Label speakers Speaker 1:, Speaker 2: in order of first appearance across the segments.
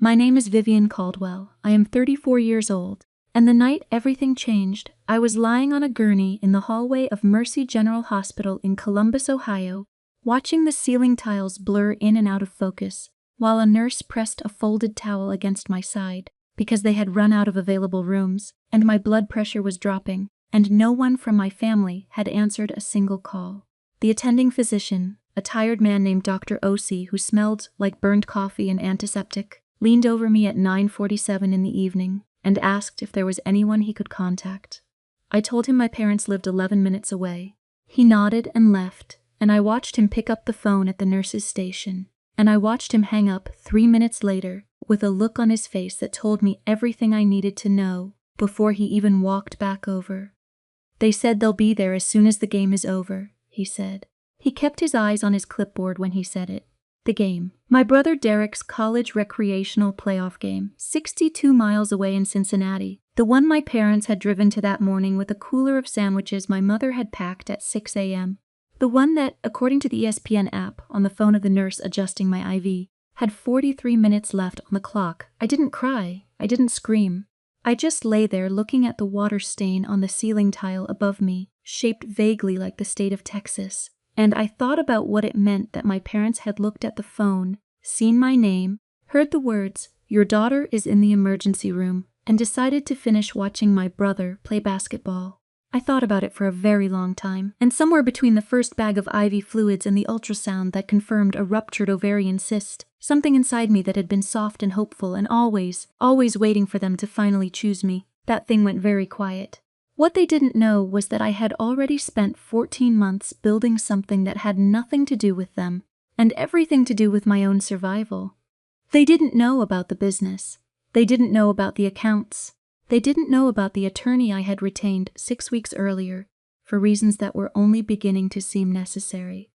Speaker 1: My name is Vivienne Caldwell. I am 34 years old. And the night everything changed, I was lying on a gurney in the hallway of Mercy General Hospital in Columbus, Ohio, watching the ceiling tiles blur in and out of focus, while a nurse pressed a folded towel against my side, because they had run out of available rooms, and my blood pressure was dropping, and no one from my family had answered a single call. The attending physician, a tired man named Dr. O.C., who smelled like burned coffee and antiseptic, leaned over me at 9:47 in the evening and asked if there was anyone he could contact. I told him my parents lived 11 minutes away. He nodded and left, and I watched him pick up the phone at the nurse's station, and I watched him hang up 3 minutes later with a look on his face that told me everything I needed to know before he even walked back over. "They said they'll be there as soon as the game is over," he said. He kept his eyes on his clipboard when he said it. The game. My brother Derek's college recreational playoff game, 62 miles away in Cincinnati. The one my parents had driven to that morning with a cooler of sandwiches my mother had packed at 6 a.m. The one that, according to the ESPN app on the phone of the nurse adjusting my IV, had 43 minutes left on the clock. I didn't cry. I didn't scream. I just lay there looking at the water stain on the ceiling tile above me, shaped vaguely like the state of Texas. And I thought about what it meant that my parents had looked at the phone, seen my name, heard the words, "Your daughter is in the emergency room," and decided to finish watching my brother play basketball. I thought about it for a very long time, and somewhere between the first bag of IV fluids and the ultrasound that confirmed a ruptured ovarian cyst, something inside me that had been soft and hopeful and always waiting for them to finally choose me, that thing went very quiet. What they didn't know was that I had already spent 14 months building something that had nothing to do with them, and everything to do with my own survival. They didn't know about the business. They didn't know about the accounts. They didn't know about the attorney I had retained 6 weeks earlier, for reasons that were only beginning to seem necessary.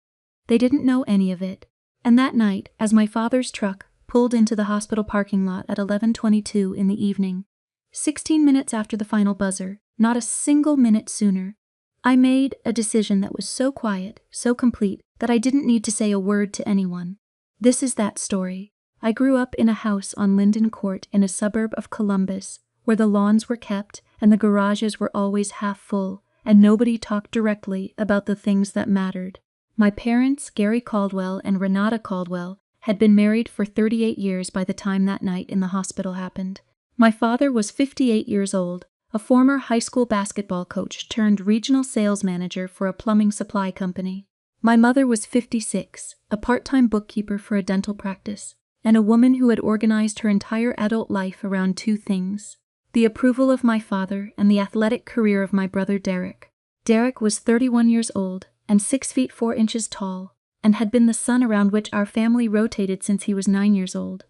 Speaker 1: They didn't know any of it, and that night, as my father's truck pulled into the hospital parking lot at 11:22 in the evening, 16 minutes after the final buzzer, not a single minute sooner, I made a decision that was so quiet, so complete, that I didn't need to say a word to anyone. This is that story. I grew up in a house on Linden Court in a suburb of Columbus, where the lawns were kept and the garages were always half full, and nobody talked directly about the things that mattered. My parents, Gary Caldwell and Renata Caldwell, had been married for 38 years by the time that night in the hospital happened. My father was 58 years old, a former high school basketball coach turned regional sales manager for a plumbing supply company. My mother was 56, a part-time bookkeeper for a dental practice, and a woman who had organized her entire adult life around two things: the approval of my father and the athletic career of my brother Derek. Derek was 31 years old and 6 feet 4 inches tall, and had been the sun around which our family rotated since he was 9 years old.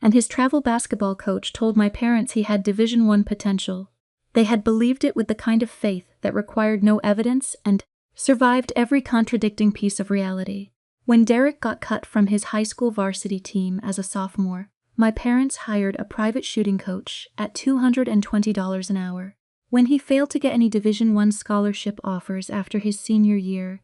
Speaker 1: And his travel basketball coach told my parents he had Division I potential. They had believed it with the kind of faith that required no evidence and survived every contradicting piece of reality. When Derek got cut from his high school varsity team as a sophomore, my parents hired a private shooting coach at $220 an hour. When he failed to get any Division I scholarship offers after his senior year,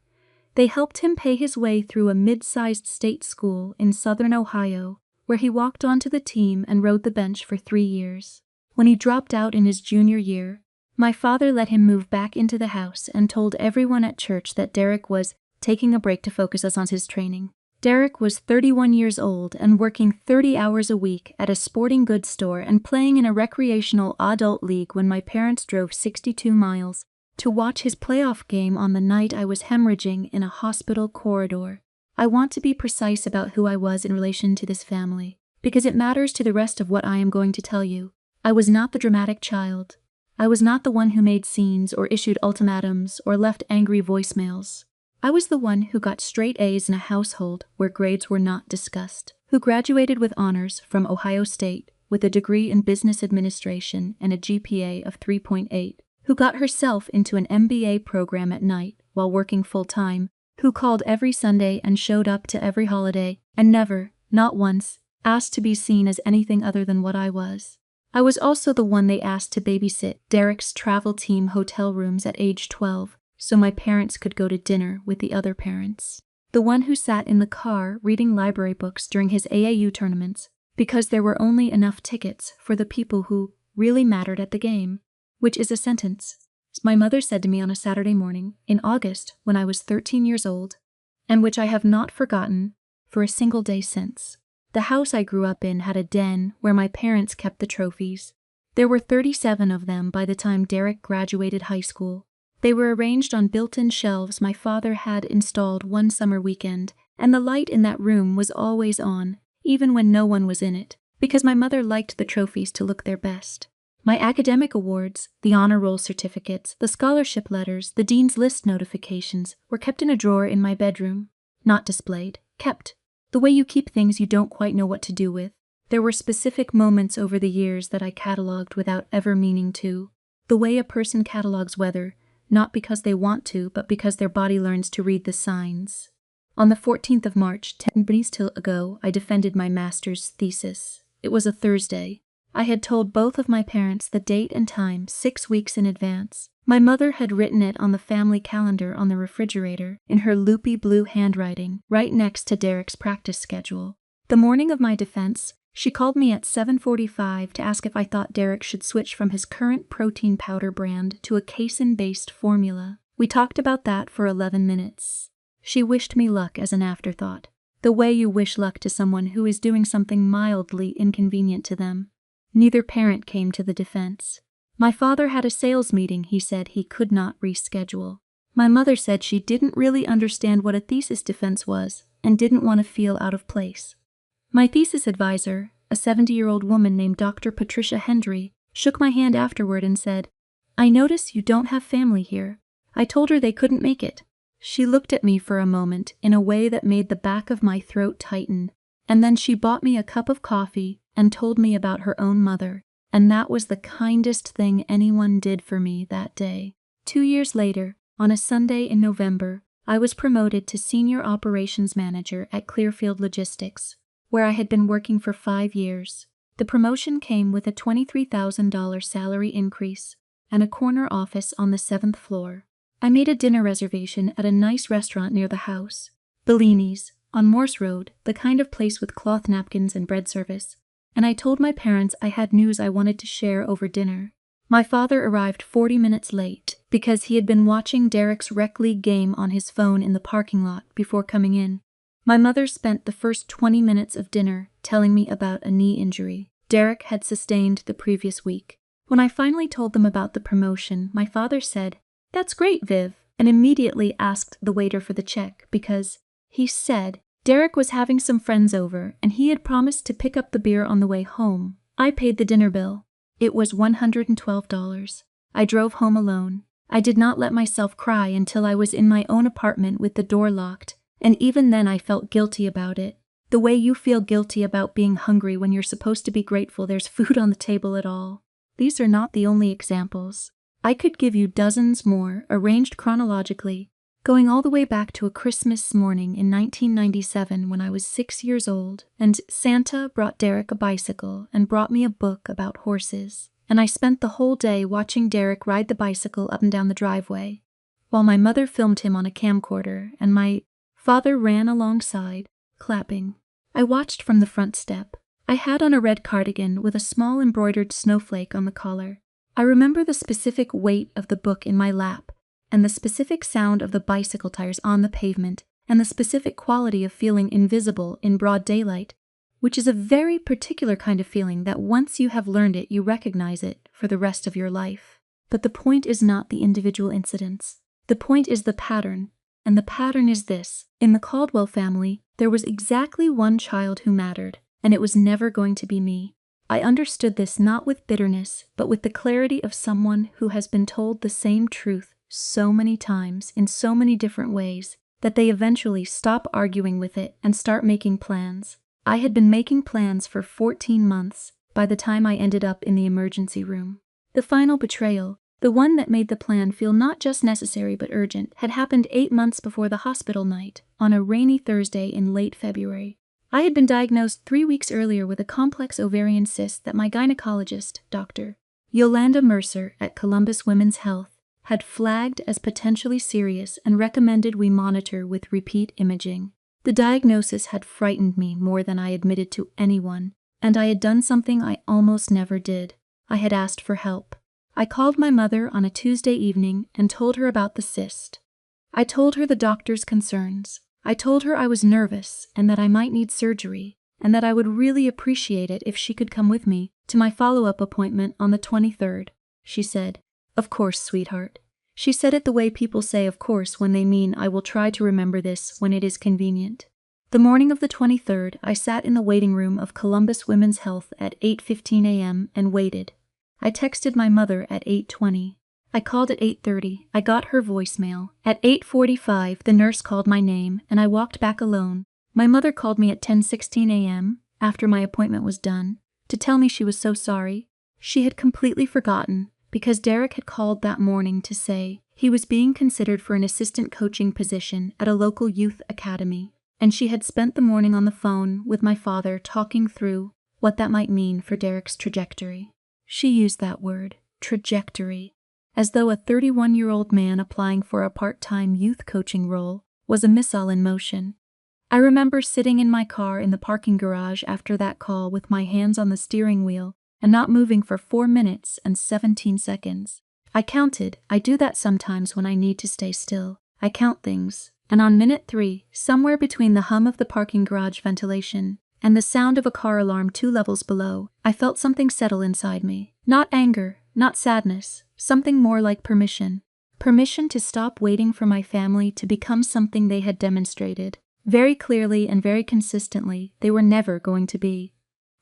Speaker 1: they helped him pay his way through a mid-sized state school in southern Ohio, where he walked onto the team and rode the bench for 3 years. When he dropped out in his junior year, my father let him move back into the house and told everyone at church that Derek was taking a break to focus on his training. Derek was 31 years old and working 30 hours a week at a sporting goods store and playing in a recreational adult league when my parents drove 62 miles to watch his playoff game on the night I was hemorrhaging in a hospital corridor. I want to be precise about who I was in relation to this family, because it matters to the rest of what I am going to tell you. I was not the dramatic child. I was not the one who made scenes or issued ultimatums or left angry voicemails. I was the one who got straight A's in a household where grades were not discussed, who graduated with honors from Ohio State with a degree in business administration and a GPA of 3.8, who got herself into an MBA program at night while working full-time, who called every Sunday and showed up to every holiday, and never, not once, asked to be seen as anything other than what I was. I was also the one they asked to babysit Derek's travel team hotel rooms at age 12, so my parents could go to dinner with the other parents. The one who sat in the car reading library books during his AAU tournaments, because there were only enough tickets for the people who really mattered at the game, which is a sentence my mother said to me on a Saturday morning in August when I was 13 years old, and which I have not forgotten for a single day since. The house I grew up in had a den where my parents kept the trophies. There were 37 of them by the time Derek graduated high school. They were arranged on built-in shelves my father had installed one summer weekend, and the light in that room was always on, even when no one was in it, because my mother liked the trophies to look their best. My academic awards, the honor roll certificates, the scholarship letters, the dean's list notifications were kept in a drawer in my bedroom. Not displayed, kept. The way you keep things you don't quite know what to do with. There were specific moments over the years that I catalogued without ever meaning to. The way a person catalogues weather, not because they want to, but because their body learns to read the signs. On the 14th of March, 10 days ago, I defended my master's thesis. It was a Thursday. I had told both of my parents the date and time 6 weeks in advance. My mother had written it on the family calendar on the refrigerator in her loopy blue handwriting right next to Derek's practice schedule. The morning of my defense, she called me at 7:45 to ask if I thought Derek should switch from his current protein powder brand to a casein-based formula. We talked about that for 11 minutes. She wished me luck as an afterthought, the way you wish luck to someone who is doing something mildly inconvenient to them. Neither parent came to the defense. My father had a sales meeting he said he could not reschedule. My mother said she didn't really understand what a thesis defense was and didn't want to feel out of place. My thesis advisor, a 70-year-old woman named Dr. Patricia Hendry, shook my hand afterward and said, "I notice you don't have family here. I told her they couldn't make it." She looked at me for a moment in a way that made the back of my throat tighten, and then she bought me a cup of coffee and told me about her own mother, and that was the kindest thing anyone did for me that day. 2 years later, on a Sunday in November, I was promoted to Senior Operations Manager at Clearfield Logistics, where I had been working for 5 years. The promotion came with a $23,000 salary increase and a corner office on the 7th floor. I made a dinner reservation at a nice restaurant near the house, Bellini's, on Morse Road, the kind of place with cloth napkins and bread service, and I told my parents I had news I wanted to share over dinner. My father arrived 40 minutes late because he had been watching Derek's rec league game on his phone in the parking lot before coming in. My mother spent the first 20 minutes of dinner telling me about a knee injury Derek had sustained the previous week. When I finally told them about the promotion, my father said, "That's great, Viv," and immediately asked the waiter for the check because, he said, Derek was having some friends over and he had promised to pick up the beer on the way home. I paid the dinner bill. It was $112. I drove home alone. I did not let myself cry until I was in my own apartment with the door locked, and even then I felt guilty about it. The way you feel guilty about being hungry when you're supposed to be grateful there's food on the table at all. These are not the only examples. I could give you dozens more, arranged chronologically, going all the way back to a Christmas morning in 1997 when I was 6 years old, and Santa brought Derek a bicycle and brought me a book about horses, and I spent the whole day watching Derek ride the bicycle up and down the driveway, while my mother filmed him on a camcorder and my father ran alongside, clapping. I watched from the front step. I had on a red cardigan with a small embroidered snowflake on the collar. I remember the specific weight of the book in my lap, and the specific sound of the bicycle tires on the pavement, and the specific quality of feeling invisible in broad daylight, which is a very particular kind of feeling that once you have learned it, you recognize it for the rest of your life. But the point is not the individual incidents. The point is the pattern, and the pattern is this. In the Caldwell family, there was exactly one child who mattered, and it was never going to be me. I understood this not with bitterness, but with the clarity of someone who has been told the same truth so many times in so many different ways that they eventually stop arguing with it and start making plans. I had been making plans for 14 months by the time I ended up in the emergency room. The final betrayal, the one that made the plan feel not just necessary but urgent, had happened 8 months before the hospital night, on a rainy Thursday in late February. I had been diagnosed 3 weeks earlier with a complex ovarian cyst that my gynecologist, Dr. Yolanda Mercer at Columbus Women's Health, had flagged as potentially serious and recommended we monitor with repeat imaging. The diagnosis had frightened me more than I admitted to anyone, And I had done something I almost never did. I had asked for help. I called my mother on a Tuesday evening and told her about the cyst. I told her the doctor's concerns. I told her I was nervous and that I might need surgery, and that I would really appreciate it if she could come with me to my follow-up appointment on the 23rd. She said, "Of course, sweetheart." She said it the way people say of course when they mean I will try to remember this when it is convenient. The morning of the 23rd, I sat in the waiting room of Columbus Women's Health at 8:15 a.m. and waited. I texted my mother at 8:20. I called at 8:30. I got her voicemail. At 8:45, the nurse called my name, and I walked back alone. My mother called me at 10:16 a.m., after my appointment was done, to tell me she was so sorry. She had completely forgotten, because Derek had called that morning to say he was being considered for an assistant coaching position at a local youth academy, and she had spent the morning on the phone with my father talking through what that might mean for Derek's trajectory. She used that word, trajectory, as though a 31-year-old man applying for a part-time youth coaching role was a missile in motion. I remember sitting in my car in the parking garage after that call with my hands on the steering wheel and not moving for 4 minutes and 17 seconds. I counted. I do that sometimes when I need to stay still. I count things, and on minute 3, somewhere between the hum of the parking garage ventilation and the sound of a car alarm 2 levels below, I felt something settle inside me. Not anger, not sadness, something more like permission. Permission to stop waiting for my family to become something they had demonstrated. Very clearly and very consistently, they were never going to be.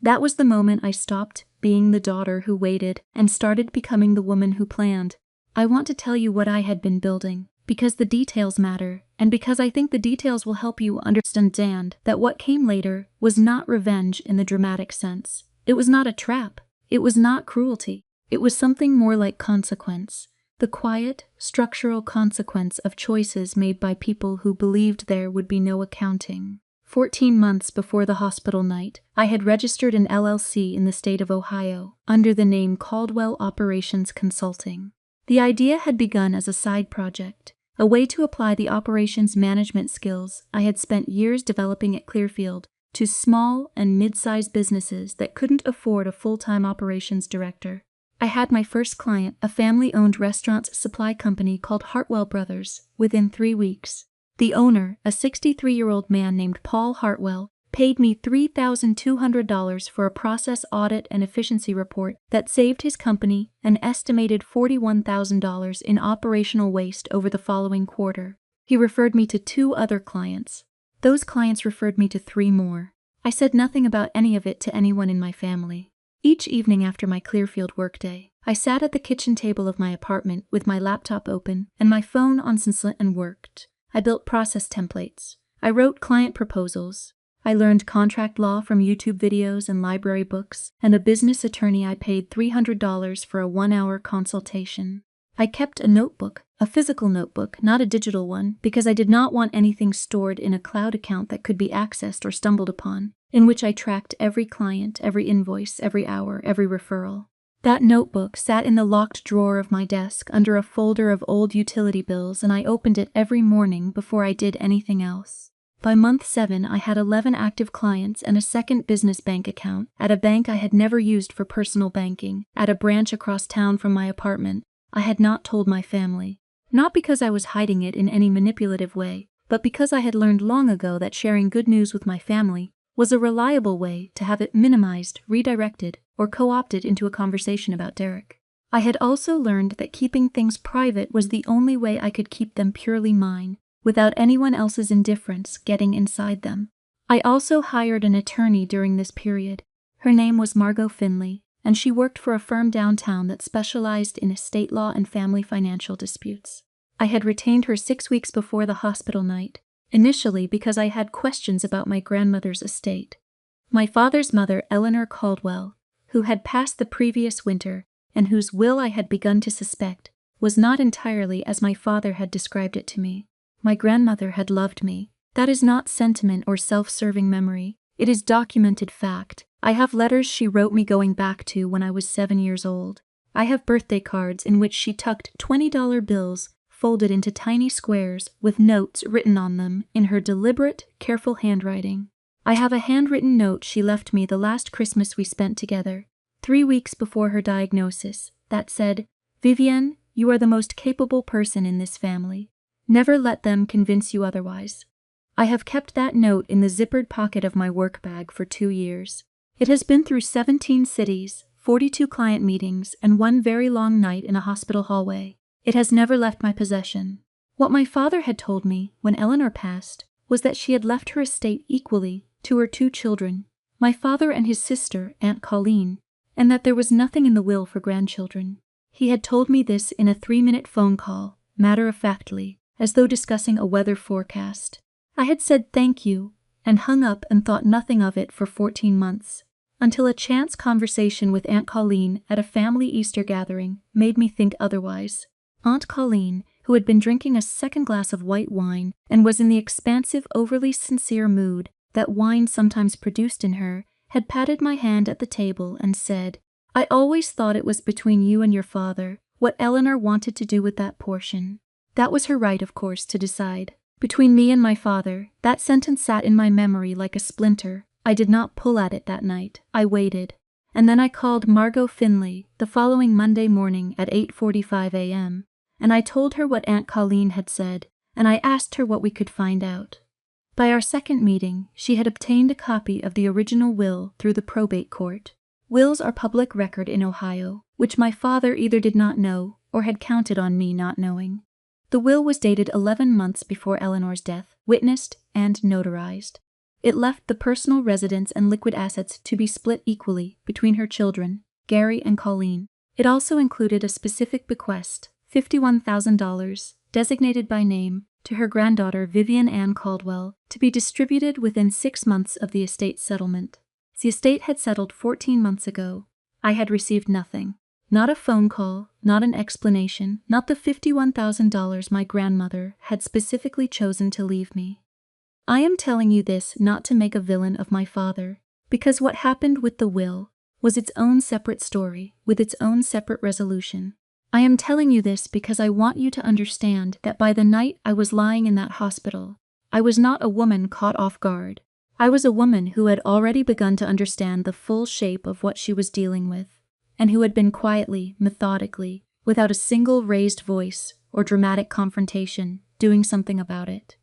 Speaker 1: That was the moment I stopped being the daughter who waited and started becoming the woman who planned. I want to tell you what I had been building, because the details matter, and because I think the details will help you understand that what came later was not revenge in the dramatic sense. It was not a trap. It was not cruelty. It was something more like consequence. The quiet, structural consequence of choices made by people who believed there would be no accounting. 14 months before the hospital night, I had registered an LLC in the state of Ohio under the name Caldwell Operations Consulting. The idea had begun as a side project, a way to apply the operations management skills I had spent years developing at Clearfield to small and mid-sized businesses that couldn't afford a full-time operations director. I had my first client, a family-owned restaurant supply company called Hartwell Brothers, within 3 weeks. The owner, a 63-year-old man named Paul Hartwell, paid me $3,200 for a process audit and efficiency report that saved his company an estimated $41,000 in operational waste over the following quarter. He referred me to 2 other clients. Those clients referred me to 3 more. I said nothing about any of it to anyone in my family. Each evening after my Clearfield workday, I sat at the kitchen table of my apartment with my laptop open and my phone on silent and worked. I built process templates. I wrote client proposals. I learned contract law from YouTube videos and library books, and a business attorney I paid $300 for a 1-hour consultation. I kept a notebook, a physical notebook, not a digital one, because I did not want anything stored in a cloud account that could be accessed or stumbled upon, in which I tracked every client, every invoice, every hour, every referral. That notebook sat in the locked drawer of my desk under a folder of old utility bills, and I opened it every morning before I did anything else. By month 7, I had 11 active clients and a second business bank account at a bank I had never used for personal banking, at a branch across town from my apartment. I had not told my family. Not because I was hiding it in any manipulative way, but because I had learned long ago that sharing good news with my family was a reliable way to have it minimized, redirected, or co-opted into a conversation about Derek. I had also learned that keeping things private was the only way I could keep them purely mine, without anyone else's indifference getting inside them. I also hired an attorney during this period. Her name was Margot Finley, and she worked for a firm downtown that specialized in estate law and family financial disputes. I had retained her 6 weeks before the hospital night, initially because I had questions about my grandmother's estate. My father's mother, Eleanor Caldwell, who had passed the previous winter and whose will I had begun to suspect, was not entirely as my father had described it to me. My grandmother had loved me. That is not sentiment or self-serving memory. It is documented fact. I have letters she wrote me going back to when I was 7 years old. I have birthday cards in which she tucked $20 bills folded into tiny squares with notes written on them in her deliberate, careful handwriting. I have a handwritten note she left me the last Christmas we spent together, 3 weeks before her diagnosis, that said, "Vivienne, you are the most capable person in this family. Never let them convince you otherwise." I have kept that note in the zippered pocket of my work bag for 2 years. It has been through 17 cities, 42 client meetings, and 1 very long night in a hospital hallway. It has never left my possession. What my father had told me when Eleanor passed was that she had left her estate equally to her 2 children, my father and his sister, Aunt Colleen, and that there was nothing in the will for grandchildren. He had told me this in a 3-minute phone call, matter-of-factly, as though discussing a weather forecast. I had said thank you, and hung up and thought nothing of it for 14 months, until a chance conversation with Aunt Colleen at a family Easter gathering made me think otherwise. Aunt Colleen, who had been drinking a second glass of white wine and was in the expansive, overly sincere mood that wine sometimes produced in her, had patted my hand at the table and said, "I always thought it was between you and your father, what Eleanor wanted to do with that portion. That was her right, of course, to decide. Between me and my father, that sentence sat in my memory like a splinter. I did not pull at it that night. I waited. And then I called Margot Finley the following Monday morning at 8:45 a.m., and I told her what Aunt Colleen had said, and I asked her what we could find out. By our second meeting, she had obtained a copy of the original will through the probate court. Wills are public record in Ohio, which my father either did not know or had counted on me not knowing. The will was dated 11 months before Eleanor's death, witnessed and notarized. It left the personal residence and liquid assets to be split equally between her children, Gary and Colleen. It also included a specific bequest, $51,000, designated by name, to her granddaughter Vivienne Ann Caldwell, to be distributed within 6 months of the estate's settlement. The estate had settled 14 months ago. I had received nothing. Not a phone call, not an explanation, not the $51,000 my grandmother had specifically chosen to leave me. I am telling you this not to make a villain of my father, because what happened with the will was its own separate story, with its own separate resolution. I am telling you this because I want you to understand that by the night I was lying in that hospital, I was not a woman caught off guard. I was a woman who had already begun to understand the full shape of what she was dealing with, and who had been quietly, methodically, without a single raised voice or dramatic confrontation, doing something about it.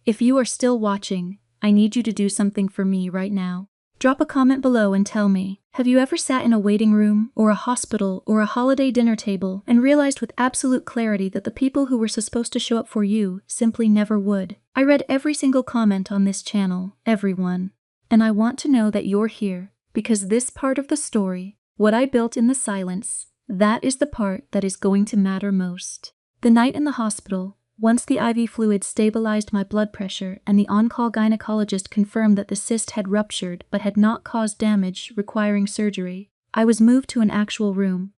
Speaker 1: If you are still watching, I need you to do something for me right now. Drop a comment below and tell me, have you ever sat in a waiting room, or a hospital, or a holiday dinner table and realized with absolute clarity that the people who were supposed to show up for you simply never would? I read every single comment on this channel, everyone, and I want to know that you're here, because this part of the story, what I built in the silence, that is the part that is going to matter most. The night in the hospital, once the IV fluid stabilized my blood pressure and the on-call gynecologist confirmed that the cyst had ruptured but had not caused damage requiring surgery, I was moved to an actual room.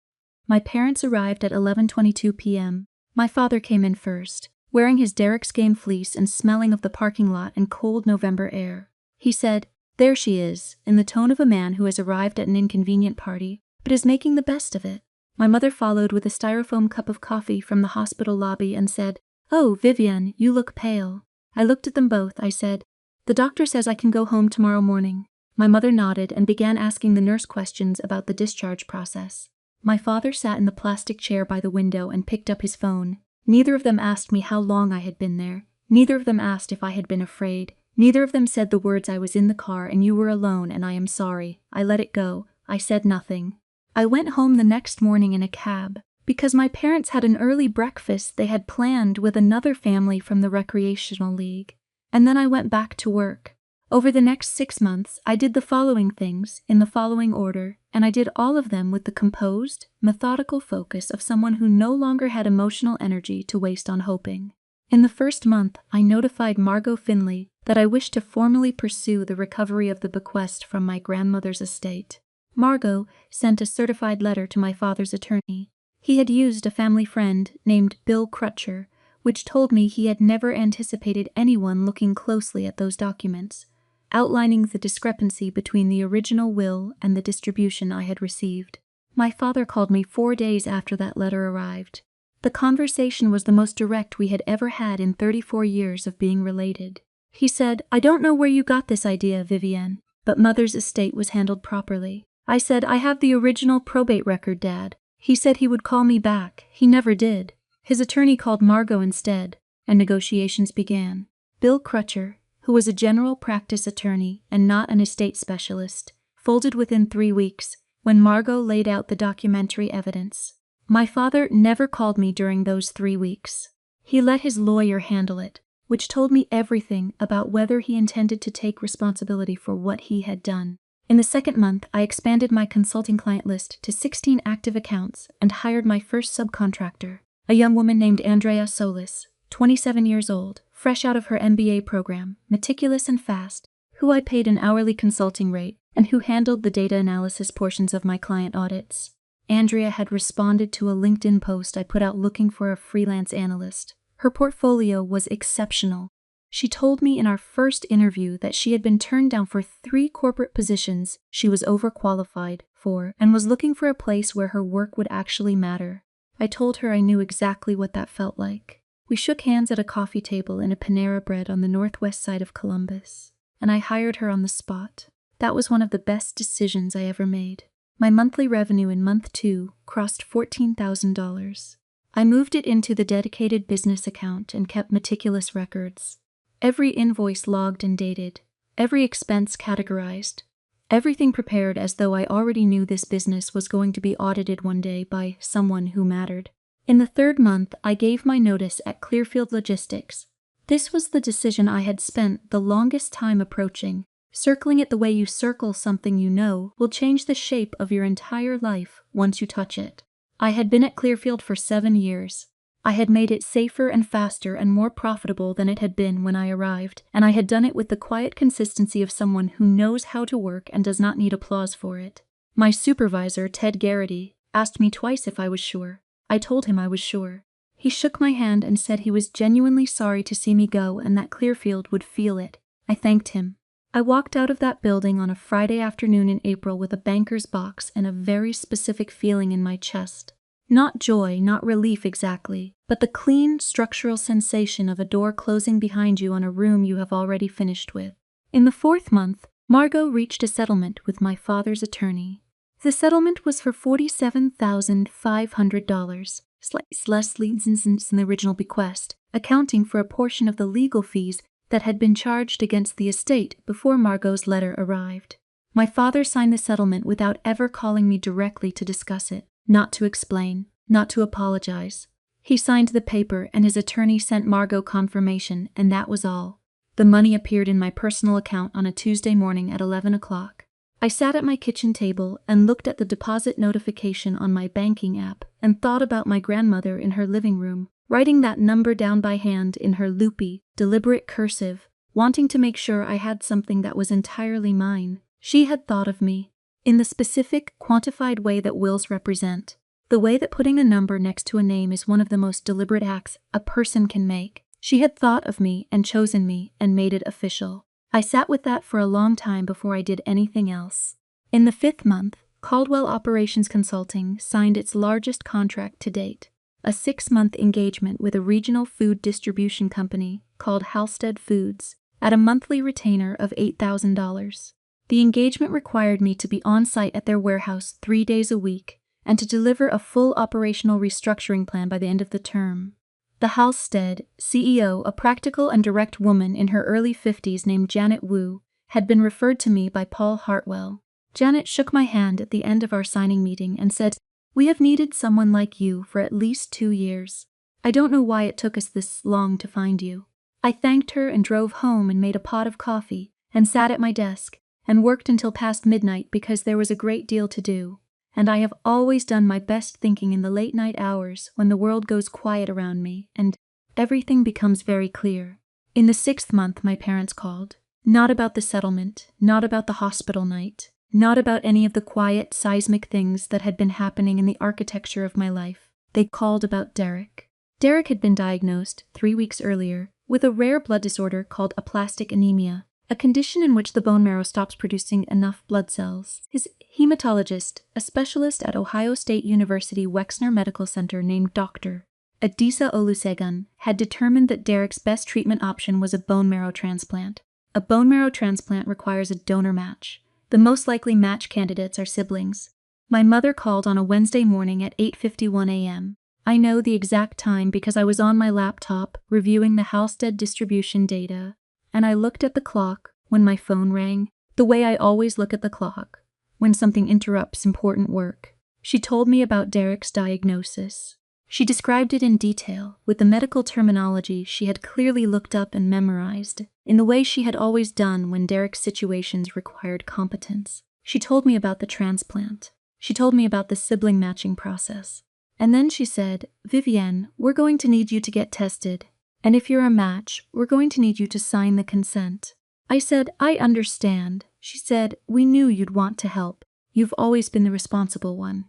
Speaker 1: My parents arrived at 11:22 p.m. My father came in first, wearing his Derek's game fleece and smelling of the parking lot and cold November air. He said, "There she is," in the tone of a man who has arrived at an inconvenient party, but is making the best of it. My mother followed with a styrofoam cup of coffee from the hospital lobby and said, "Oh, Vivienne, you look pale." I looked at them both. I said, "The doctor says I can go home tomorrow morning." My mother nodded and began asking the nurse questions about the discharge process. My father sat in the plastic chair by the window and picked up his phone. Neither of them asked me how long I had been there. Neither of them asked if I had been afraid. Neither of them said the words, "I was in the car and you were alone and I am sorry." I let it go. I said nothing. I went home the next morning in a cab, because my parents had an early breakfast they had planned with another family from the recreational league. And then I went back to work. Over the next 6 months, I did the following things in the following order, and I did all of them with the composed, methodical focus of someone who no longer had emotional energy to waste on hoping. In the first month, I notified Margot Finley that I wished to formally pursue the recovery of the bequest from my grandmother's estate. Margot sent a certified letter to my father's attorney. He had used a family friend named Bill Crutcher, which told me he had never anticipated anyone looking closely at those documents, outlining the discrepancy between the original will and the distribution I had received. My father called me 4 days after that letter arrived. The conversation was the most direct we had ever had in 34 years of being related. He said, "I don't know where you got this idea, Vivienne, but Mother's estate was handled properly." I said, "I have the original probate record, Dad." He said he would call me back. He never did. His attorney called Margot instead, and negotiations began. Bill Crutcher, who was a general practice attorney and not an estate specialist, folded within 3 weeks when Margot laid out the documentary evidence. My father never called me during those 3 weeks. He let his lawyer handle it, which told me everything about whether he intended to take responsibility for what he had done. In the second month, I expanded my consulting client list to 16 active accounts and hired my first subcontractor, a young woman named Andrea Solis, 27 years old, fresh out of her MBA program, meticulous and fast, who I paid an hourly consulting rate and who handled the data analysis portions of my client audits. Andrea had responded to a LinkedIn post I put out looking for a freelance analyst. Her portfolio was exceptional. She told me in our first interview that she had been turned down for 3 corporate positions she was overqualified for and was looking for a place where her work would actually matter. I told her I knew exactly what that felt like. We shook hands at a coffee table in a Panera Bread on the northwest side of Columbus, and I hired her on the spot. That was one of the best decisions I ever made. My monthly revenue in month 2 crossed $14,000. I moved it into the dedicated business account and kept meticulous records. Every invoice logged and dated, every expense categorized, everything prepared as though I already knew this business was going to be audited one day by someone who mattered. In the 3rd month, I gave my notice at Clearfield Logistics. This was the decision I had spent the longest time approaching. Circling it the way you circle something you know will change the shape of your entire life once you touch it. I had been at Clearfield for 7 years. I had made it safer and faster and more profitable than it had been when I arrived, and I had done it with the quiet consistency of someone who knows how to work and does not need applause for it. My supervisor, Ted Garrity, asked me twice if I was sure. I told him I was sure. He shook my hand and said he was genuinely sorry to see me go and that Clearfield would feel it. I thanked him. I walked out of that building on a Friday afternoon in April with a banker's box and a very specific feeling in my chest. Not joy, not relief exactly, but the clean, structural sensation of a door closing behind you on a room you have already finished with. In the 4th month, Margot reached a settlement with my father's attorney. The settlement was for $47,500, slightly less than the original bequest, accounting for a portion of the legal fees that had been charged against the estate before Margot's letter arrived. My father signed the settlement without ever calling me directly to discuss it, not to explain, not to apologize. He signed the paper and his attorney sent Margot confirmation, and that was all. The money appeared in my personal account on a Tuesday morning at 11 o'clock. I sat at my kitchen table and looked at the deposit notification on my banking app and thought about my grandmother in her living room, writing that number down by hand in her loopy, deliberate cursive, wanting to make sure I had something that was entirely mine. She had thought of me, in the specific, quantified way that wills represent, the way that putting a number next to a name is one of the most deliberate acts a person can make. She had thought of me and chosen me and made it official. I sat with that for a long time before I did anything else. In the 5th month, Caldwell Operations Consulting signed its largest contract to date, a 6-month engagement with a regional food distribution company called Halstead Foods at a monthly retainer of $8,000. The engagement required me to be on site at their warehouse 3 days a week and to deliver a full operational restructuring plan by the end of the term. The Halstead CEO, a practical and direct woman in her early 50s named Janet Wu, had been referred to me by Paul Hartwell. Janet shook my hand at the end of our signing meeting and said, "We have needed someone like you for at least 2 years. I don't know why it took us this long to find you." I thanked her and drove home and made a pot of coffee and sat at my desk and worked until past midnight because there was a great deal to do. And I have always done my best thinking in the late night hours when the world goes quiet around me and everything becomes very clear. In the 6th month, my parents called. Not about the settlement, not about the hospital night, not about any of the quiet, seismic things that had been happening in the architecture of my life. They called about Derek. Derek had been diagnosed 3 weeks earlier with a rare blood disorder called aplastic anemia, a condition in which the bone marrow stops producing enough blood cells. His hematologist, a specialist at Ohio State University Wexner Medical Center named Dr. Adisa Olusegun, had determined that Derek's best treatment option was a bone marrow transplant. A bone marrow transplant requires a donor match. The most likely match candidates are siblings. My mother called on a Wednesday morning at 8:51 a.m. I know the exact time because I was on my laptop reviewing the Halstead distribution data, and I looked at the clock when my phone rang, the way I always look at the clock when something interrupts important work. She told me about Derek's diagnosis. She described it in detail, with the medical terminology she had clearly looked up and memorized, in the way she had always done when Derek's situations required competence. She told me about the transplant. She told me about the sibling matching process. And then she said, "Vivienne, we're going to need you to get tested. And if you're a match, we're going to need you to sign the consent." I said, "I understand." She said, "We knew you'd want to help. You've always been the responsible one."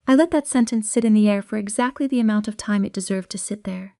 Speaker 1: I let that sentence sit in the air for exactly the amount of time it deserved to sit there.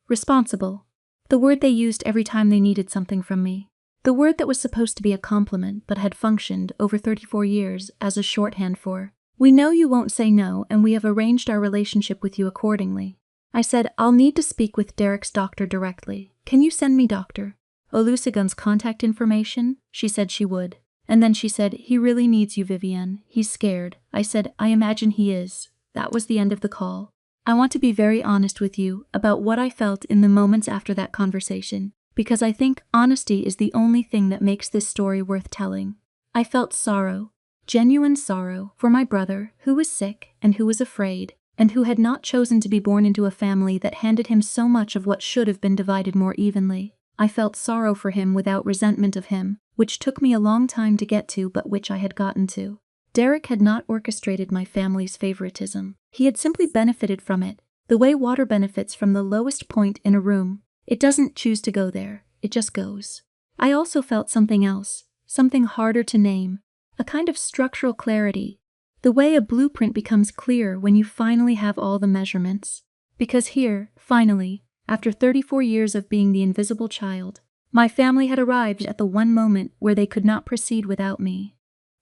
Speaker 1: Responsible. The word they used every time they needed something from me. The word that was supposed to be a compliment but had functioned over 34 years as a shorthand for, "We know you won't say no, and we have arranged our relationship with you accordingly." I said, "I'll need to speak with Derek's doctor directly. Can you send me Dr. Olusegun's contact information?" She said she would. And then she said, "He really needs you, Vivienne. He's scared." I said, "I imagine he is." That was the end of the call. I want to be very honest with you about what I felt in the moments after that conversation, because I think honesty is the only thing that makes this story worth telling. I felt sorrow, genuine sorrow, for my brother, who was sick and who was afraid, and who had not chosen to be born into a family that handed him so much of what should have been divided more evenly. I felt sorrow for him without resentment of him, which took me a long time to get to but which I had gotten to. Derek had not orchestrated my family's favoritism. He had simply benefited from it, the way water benefits from the lowest point in a room. It doesn't choose to go there, it just goes. I also felt something else, something harder to name, a kind of structural clarity, the way a blueprint becomes clear when you finally have all the measurements. Because here, finally, after 34 years of being the invisible child, my family had arrived at the one moment where they could not proceed without me.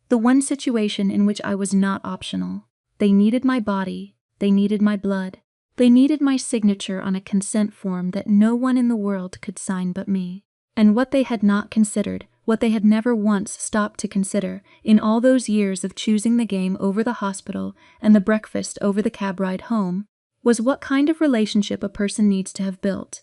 Speaker 1: The one situation in which I was not optional. They needed my body, they needed my blood, they needed my signature on a consent form that no one in the world could sign but me. And what they had not considered, what they had never once stopped to consider, in all those years of choosing the game over the hospital and the breakfast over the cab ride home, was what kind of relationship a person needs to have built,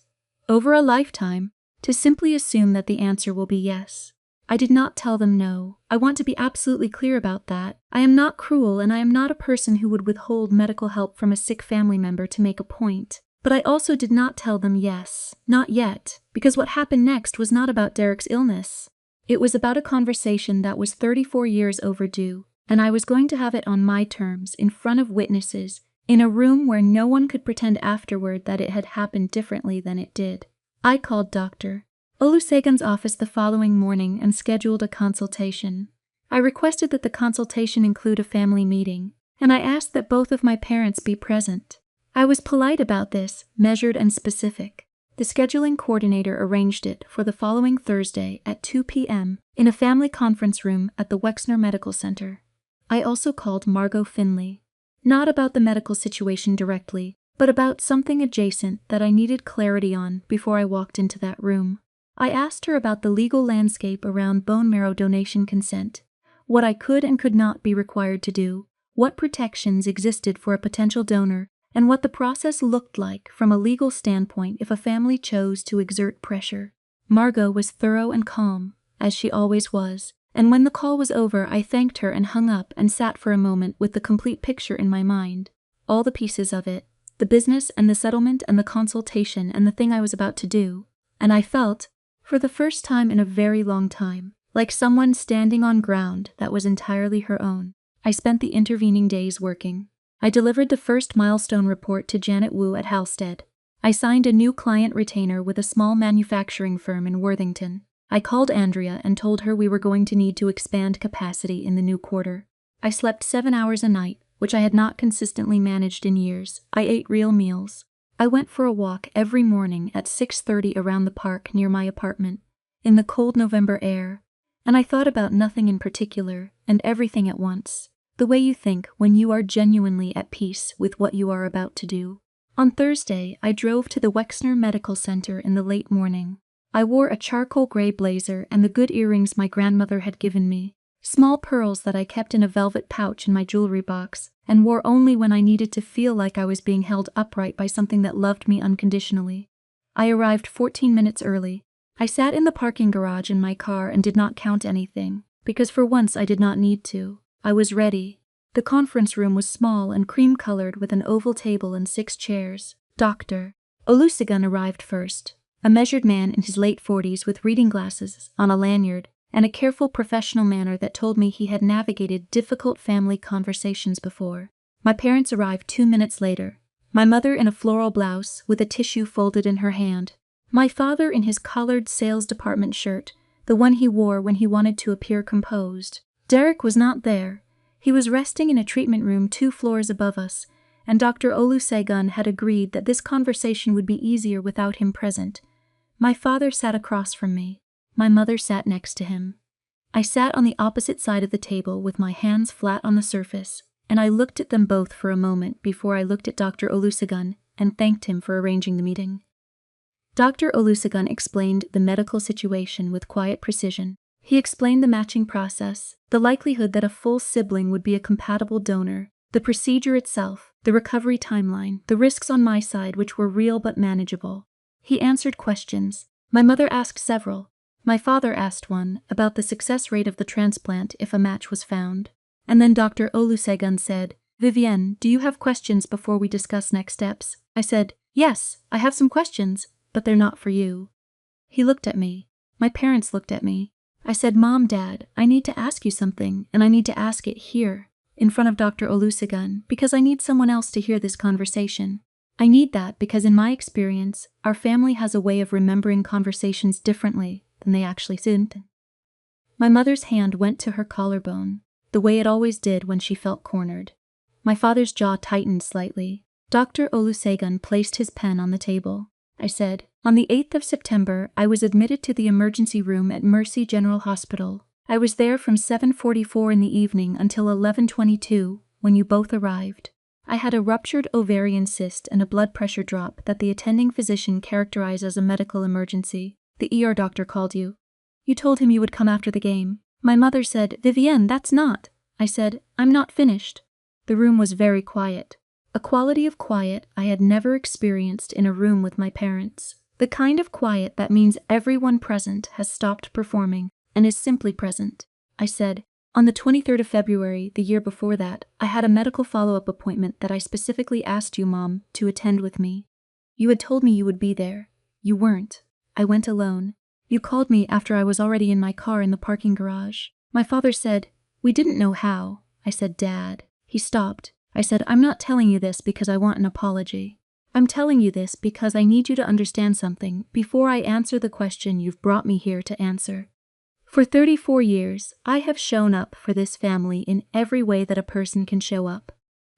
Speaker 1: over a lifetime, to simply assume that the answer will be yes. I did not tell them no. I want to be absolutely clear about that. I am not cruel, and I am not a person who would withhold medical help from a sick family member to make a point. But I also did not tell them yes, not yet, because what happened next was not about Derek's illness. It was about a conversation that was 34 years overdue, and I was going to have it on my terms, in front of witnesses, in a room where no one could pretend afterward that it had happened differently than it did. I called Dr. Olusegun's office the following morning and scheduled a consultation. I requested that the consultation include a family meeting, and I asked that both of my parents be present. I was polite about this, measured and specific. The scheduling coordinator arranged it for the following Thursday at 2 p.m. in a family conference room at the Wexner Medical Center. I also called Margot Finley. Not about the medical situation directly, but about something adjacent that I needed clarity on before I walked into that room. I asked her about the legal landscape around bone marrow donation consent, what I could and could not be required to do, what protections existed for a potential donor, and what the process looked like from a legal standpoint if a family chose to exert pressure. Margot was thorough and calm, as she always was, and when the call was over I thanked her and hung up and sat for a moment with the complete picture in my mind, all the pieces of it, the business and the settlement and the consultation and the thing I was about to do, and I felt, for the first time in a very long time, like someone standing on ground that was entirely her own. I spent the intervening days working. I delivered the first milestone report to Janet Wu at Halstead. I signed a new client retainer with a small manufacturing firm in Worthington. I called Andrea and told her we were going to need to expand capacity in the new quarter. I slept 7 hours a night, which I had not consistently managed in years. I ate real meals. I went for a walk every morning at 6:30 around the park near my apartment, in the cold November air, and I thought about nothing in particular and everything at once, the way you think when you are genuinely at peace with what you are about to do. On Thursday, I drove to the Wexner Medical Center in the late morning. I wore a charcoal gray blazer and the good earrings my grandmother had given me, small pearls that I kept in a velvet pouch in my jewelry box, and wore only when I needed to feel like I was being held upright by something that loved me unconditionally. I arrived 14 minutes early. I sat in the parking garage in my car and did not count anything, because for once I did not need to. I was ready. The conference room was small and cream-colored with an oval table and 6 chairs. Dr. Olusegun arrived first, a measured man in his late 40s with reading glasses on a lanyard and a careful professional manner that told me he had navigated difficult family conversations before. My parents arrived 2 minutes later, my mother in a floral blouse with a tissue folded in her hand, my father in his collared sales department shirt, the one he wore when he wanted to appear composed. Derek was not there. He was resting in a treatment room 2 floors above us, and Dr. Olusegun had agreed that this conversation would be easier without him present. My father sat across from me. My mother sat next to him. I sat on the opposite side of the table with my hands flat on the surface, and I looked at them both for a moment before I looked at Dr. Olusegun and thanked him for arranging the meeting. Dr. Olusegun explained the medical situation with quiet precision. He explained the matching process, the likelihood that a full sibling would be a compatible donor, the procedure itself, the recovery timeline, the risks on my side which were real but manageable. He answered questions. My mother asked several. My father asked one about the success rate of the transplant if a match was found. And then Dr. Olusegun said, "Vivienne, do you have questions before we discuss next steps?" I said, "Yes, I have some questions, but they're not for you." He looked at me. My parents looked at me. I said, "Mom, Dad, I need to ask you something, and I need to ask it here, in front of Dr. Olusegun, because I need someone else to hear this conversation. I need that because in my experience, our family has a way of remembering conversations differently than they actually did." My mother's hand went to her collarbone, the way it always did when she felt cornered. My father's jaw tightened slightly. Dr. Olusegun placed his pen on the table. I said, "On the 8th of September, I was admitted to the emergency room at Mercy General Hospital. I was there from 7:44 in the evening until 11:22, when you both arrived. I had a ruptured ovarian cyst and a blood pressure drop that the attending physician characterized as a medical emergency. The ER doctor called you. You told him you would come after the game. My mother said, 'Vivienne, that's not.' I said, 'I'm not finished.' The room was very quiet. A quality of quiet I had never experienced in a room with my parents. The kind of quiet that means everyone present has stopped performing and is simply present. I said, 'On the 23rd of February, the year before that, I had a medical follow-up appointment that I specifically asked you, Mom, to attend with me. You had told me you would be there. You weren't. I went alone. You called me after I was already in my car in the parking garage. My father said, 'We didn't know how.' I said, 'Dad.' He stopped. I said, 'I'm not telling you this because I want an apology. I'm telling you this because I need you to understand something before I answer the question you've brought me here to answer. For 34 years, I have shown up for this family in every way that a person can show up.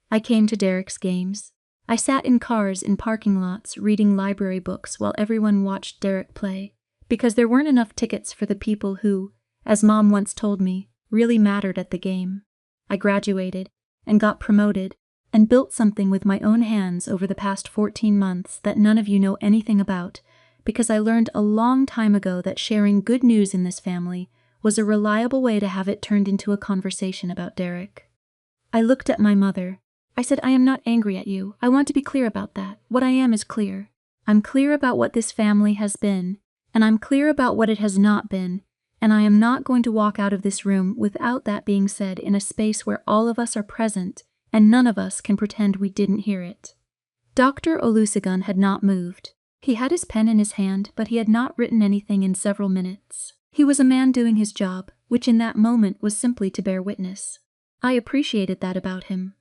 Speaker 1: I came to Derek's games. I sat in cars in parking lots reading library books while everyone watched Derek play, because there weren't enough tickets for the people who, as Mom once told me, really mattered at the game. I graduated and got promoted and built something with my own hands over the past 14 months that none of you know anything about, because I learned a long time ago that sharing good news in this family was a reliable way to have it turned into a conversation about Derek. I looked at my mother. I said, "I am not angry at you. I want to be clear about that. What I am is clear. I'm clear about what this family has been, and I'm clear about what it has not been, and I am not going to walk out of this room without that being said in a space where all of us are present and none of us can pretend we didn't hear it." Dr. Olusegun had not moved. He had his pen in his hand, but he had not written anything in several minutes. He was a man doing his job, which in that moment was simply to bear witness. I appreciated that about him.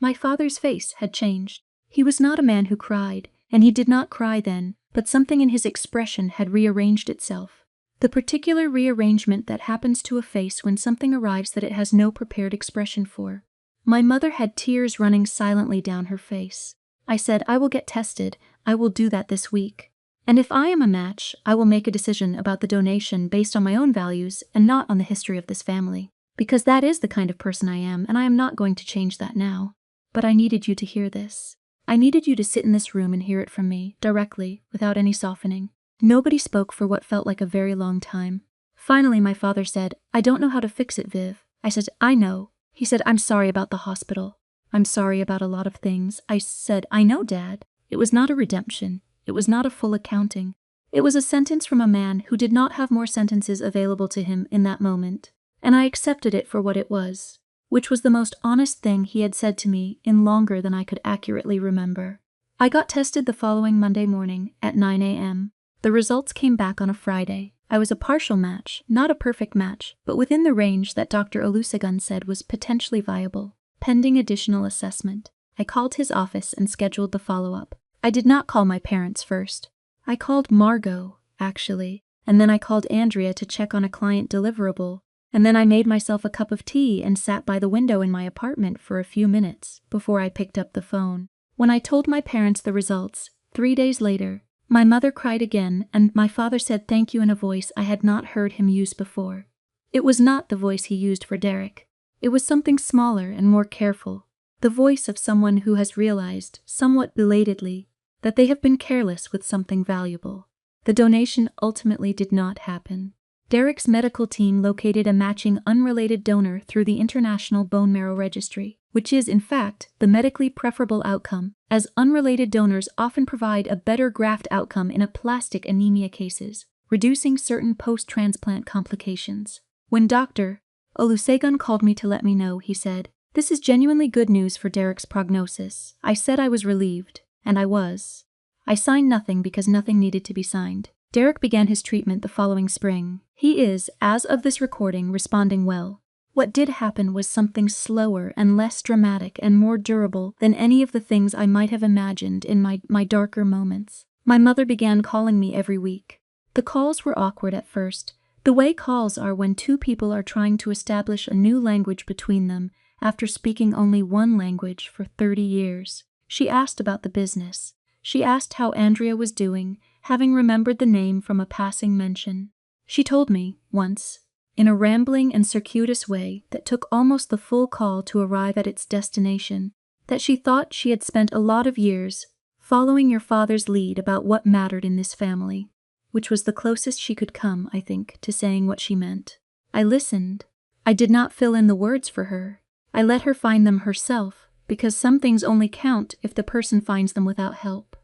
Speaker 1: My father's face had changed. He was not a man who cried, and he did not cry then, but something in his expression had rearranged itself. The particular rearrangement that happens to a face when something arrives that it has no prepared expression for. My mother had tears running silently down her face. I said, "I will get tested. I will do that this week. And if I am a match, I will make a decision about the donation based on my own values and not on the history of this family. Because that is the kind of person I am, and I am not going to change that now. But I needed you to hear this. I needed you to sit in this room and hear it from me, directly, without any softening. Nobody spoke for what felt like a very long time. Finally, my father said, I don't know how to fix it, Viv. I said, I know. He said, I'm sorry about the hospital. I'm sorry about a lot of things. I said, I know, Dad. It was not a redemption. It was not a full accounting. It was a sentence from a man who did not have more sentences available to him in that moment. And I accepted it for what it was, which was the most honest thing he had said to me in longer than I could accurately remember. I got tested the following Monday morning at 9 a.m. The results came back on a Friday. I was a partial match, not a perfect match, but within the range that Dr. Olusegun said was potentially viable, pending additional assessment. I called his office and scheduled the follow-up. I did not call my parents first. I called Margot, actually, and then I called Andrea to check on a client deliverable, and then I made myself a cup of tea and sat by the window in my apartment for a few minutes before I picked up the phone. When I told my parents the results, 3 days later, my mother cried again, and my father said thank you in a voice I had not heard him use before. It was not the voice he used for Derek. It was something smaller and more careful, the voice of someone who has realized, somewhat belatedly, that they have been careless with something valuable. The donation ultimately did not happen. Derek's medical team located a matching unrelated donor through the International Bone Marrow Registry, which is, in fact, the medically preferable outcome, as unrelated donors often provide a better graft outcome in aplastic anemia cases, reducing certain post-transplant complications. When Dr. Olusegun called me to let me know, he said, "This is genuinely good news for Derek's prognosis." I said I was relieved, and I was. I signed nothing because nothing needed to be signed. Derek began his treatment the following spring. He is, as of this recording, responding well. What did happen was something slower and less dramatic and more durable than any of the things I might have imagined in my darker moments. My mother began calling me every week. The calls were awkward at first, the way calls are when two people are trying to establish a new language between them after speaking only one language for 30 years. She asked about the business. She asked how Andrea was doing, having remembered the name from a passing mention. She told me, once, in a rambling and circuitous way that took almost the full call to arrive at its destination, that she thought she had spent a lot of years following your father's lead about what mattered in this family, which was the closest she could come, I think, to saying what she meant. I listened. I did not fill in the words for her. I let her find them herself, because some things only count if the person finds them without help.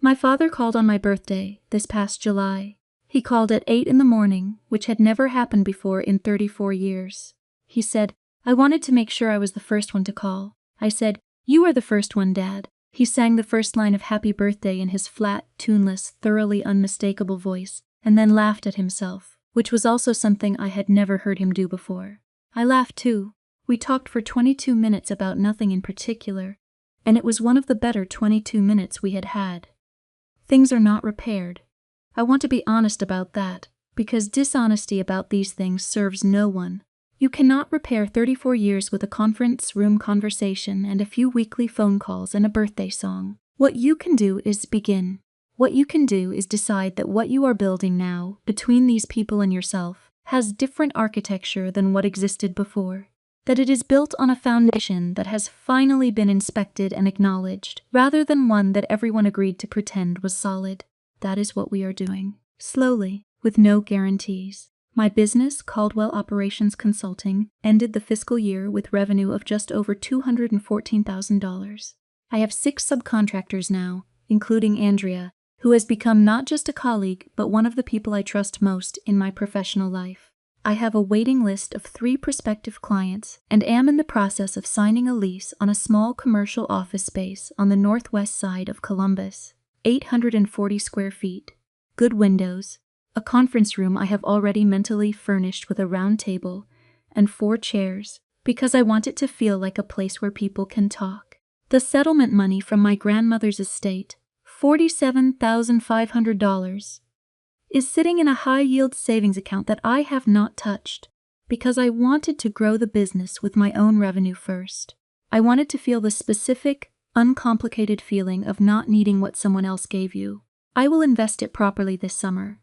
Speaker 1: My father called on my birthday, this past July. He called at 8 in the morning, which had never happened before in 34 years. He said, "I wanted to make sure I was the first one to call." I said, "You are the first one, Dad." He sang the first line of Happy Birthday in his flat, tuneless, thoroughly unmistakable voice, and then laughed at himself, which was also something I had never heard him do before. I laughed too. We talked for 22 minutes about nothing in particular, and it was one of the better 22 minutes we had had. Things are not repaired. I want to be honest about that, because dishonesty about these things serves no one. You cannot repair 34 years with a conference room conversation and a few weekly phone calls and a birthday song. What you can do is begin. What you can do is decide that what you are building now, between these people and yourself, has different architecture than what existed before. That it is built on a foundation that has finally been inspected and acknowledged, rather than one that everyone agreed to pretend was solid. That is what we are doing. Slowly, with no guarantees. My business, Caldwell Operations Consulting, ended the fiscal year with revenue of just over $214,000. I have 6 subcontractors now, including Andrea, who has become not just a colleague, but one of the people I trust most in my professional life. I have a waiting list of 3 prospective clients and am in the process of signing a lease on a small commercial office space on the northwest side of Columbus, 840 square feet, good windows, a conference room I have already mentally furnished with a round table and 4 chairs, because I want it to feel like a place where people can talk. The settlement money from my grandmother's estate, $47,500, is sitting in a high-yield savings account that I have not touched, because I wanted to grow the business with my own revenue first. I wanted to feel the specific, uncomplicated feeling of not needing what someone else gave you. I will invest it properly this summer.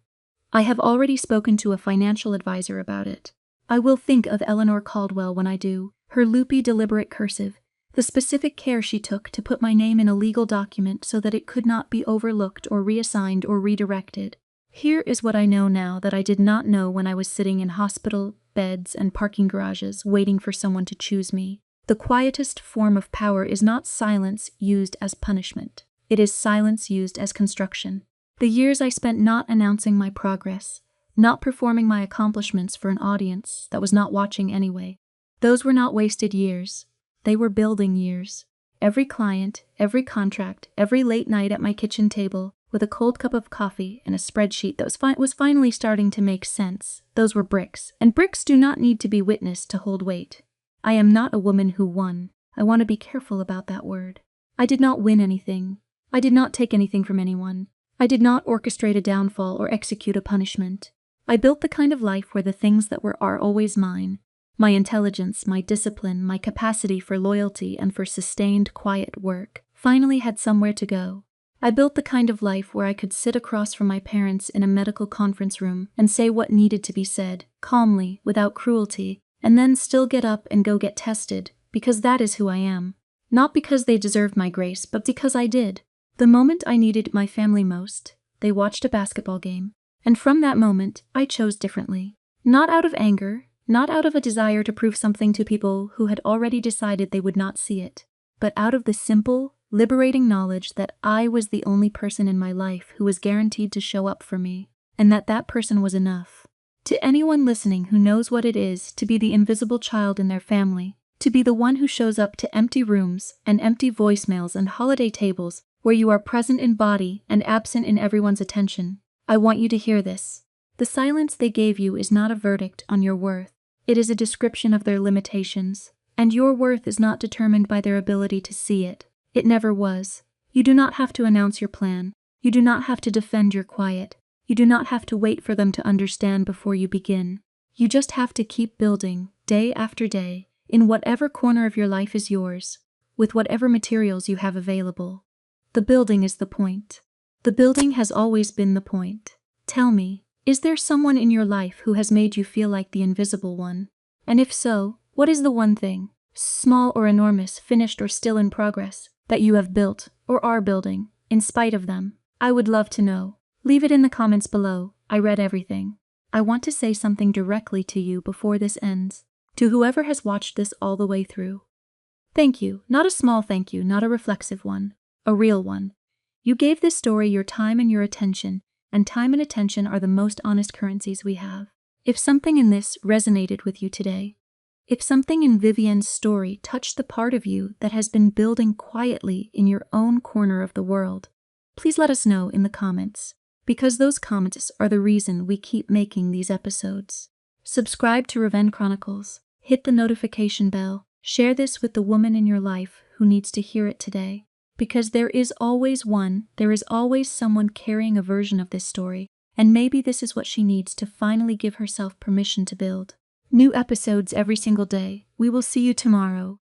Speaker 1: I have already spoken to a financial advisor about it. I will think of Eleanor Caldwell when I do, her loopy, deliberate cursive, The specific care she took to put my name in a legal document so that it could not be overlooked or reassigned or redirected. Here is what I know now that I did not know when I was sitting in hospital beds and parking garages waiting for someone to choose me. The quietest form of power is not silence used as punishment. It is silence used as construction. The years I spent not announcing my progress, not performing my accomplishments for an audience that was not watching anyway, those were not wasted years. They were building years. Every client, every contract, every late night at my kitchen table, with a cold cup of coffee and a spreadsheet that was finally starting to make sense, those were bricks. And bricks do not need to be witnessed to hold weight. I am not a woman who won. I want to be careful about that word. I did not win anything. I did not take anything from anyone. I did not orchestrate a downfall or execute a punishment. I built the kind of life where the things that are always mine, my intelligence, my discipline, my capacity for loyalty and for sustained, quiet work, finally had somewhere to go. I built the kind of life where I could sit across from my parents in a medical conference room and say what needed to be said, calmly, without cruelty, and then still get up and go get tested, because that is who I am. Not because they deserved my grace, but because I did. The moment I needed my family most, they watched a basketball game. And from that moment, I chose differently. Not out of anger, not out of a desire to prove something to people who had already decided they would not see it, but out of the simple, liberating knowledge that I was the only person in my life who was guaranteed to show up for me, and that person was enough. To anyone listening who knows what it is to be the invisible child in their family, to be the one who shows up to empty rooms and empty voicemails and holiday tables where you are present in body and absent in everyone's attention, I want you to hear this. The silence they gave you is not a verdict on your worth. It is a description of their limitations, and your worth is not determined by their ability to see it. It never was. You do not have to announce your plan. You do not have to defend your quiet. You do not have to wait for them to understand before you begin. You just have to keep building, day after day, in whatever corner of your life is yours, with whatever materials you have available. The building is the point. The building has always been the point. Tell me, is there someone in your life who has made you feel like the invisible one? And if so, what is the one thing, small or enormous, finished or still in progress, that you have built or are building, in spite of them? I would love to know. Leave it in the comments below. I read everything. I want to say something directly to you before this ends, to whoever has watched this all the way through. Thank you, not a small thank you, not a reflexive one, a real one. You gave this story your time and your attention, and time and attention are the most honest currencies we have. If something in this resonated with you today, if something in Vivienne's story touched the part of you that has been building quietly in your own corner of the world, please let us know in the comments, because those comments are the reason we keep making these episodes. Subscribe to Vivienne Chronicles, hit the notification bell, share this with the woman in your life who needs to hear it today. Because there is always someone carrying a version of this story, and maybe this is what she needs to finally give herself permission to build. New episodes every single day. We will see you tomorrow.